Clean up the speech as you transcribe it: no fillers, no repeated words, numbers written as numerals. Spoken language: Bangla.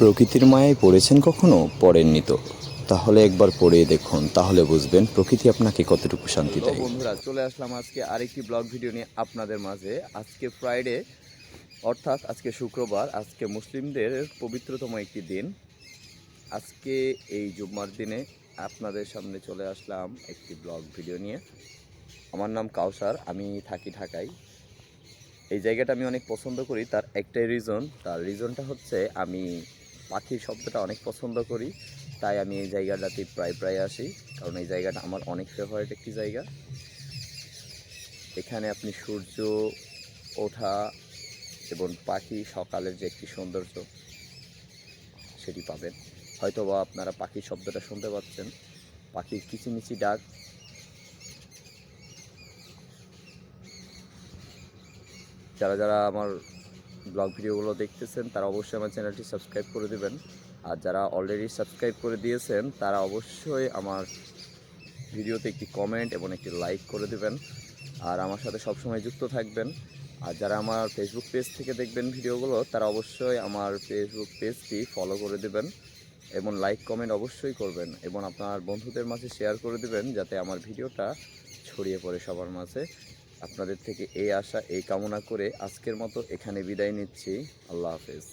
প্রকৃতির মায়ায় পড়েছেন কখনো? পড়েননি তো? তাহলে একবার পড়ে দেখুন, তাহলে বুঝবেন প্রকৃতি আপনাকে কতটুকু শান্তি দেয়। বন্ধুরা, চলে আসলাম আজকে আরেকটি ব্লগ ভিডিও নিয়ে আপনাদের মাঝে। আজকে ফ্রাইডে, অর্থাৎ আজকে শুক্রবার। আজকে মুসলিমদের পবিত্রতম একটি দিন। আজকে এই জুম্মার দিনে আপনাদের সামনে চলে আসলাম একটি ব্লগ ভিডিও নিয়ে। আমার নাম কাউসার, আমি থাকি ঢাকায়। এই জায়গাটা আমি অনেক পছন্দ করি, তার একটাই রিজনটা হচ্ছে আমি পাখির শব্দটা অনেক পছন্দ করি। তাই আমি এই জায়গাটাতে প্রায় আসি, কারণ এই জায়গাটা আমার অনেক ফেভারিট একটি জায়গা। এখানে আপনি সূর্য ওঠা এবং পাখি সকালের যে একটি সৌন্দর্য সেটি পাবেন। হয়তোবা আপনারা পাখির শব্দটা শুনতে পাচ্ছেন, পাখির কিচিমিচি ডাক। যারা আমার ব্লগ ভিডিওগুলো দেখতেছেন তারা অবশ্যই আমার চ্যানেলটি সাবস্ক্রাইব করে দেবেন। আর যারা অলরেডি সাবস্ক্রাইব করে দিয়েছেন তারা অবশ্যই আমার ভিডিওতে একটি কমেন্ট এবং একটি লাইক করে দেবেন, আর আমার সাথে সবসময় যুক্ত থাকবেন। আর যারা আমার ফেসবুক পেজ থেকে দেখবেন ভিডিওগুলো, তারা অবশ্যই আমার ফেসবুক পেজটি ফলো করে দেবেন এবং লাইক কমেন্ট অবশ্যই করবেন এবং আপনার বন্ধুদের মাঝে শেয়ার করে দেবেন, যাতে আমার ভিডিওটা ছড়িয়ে পড়ে সবার মাঝে। আপনাদের থেকে এই আশা, এই কামনা করে আজকের মতো এখানে বিদায় নিচ্ছি। আল্লাহ হাফেজ।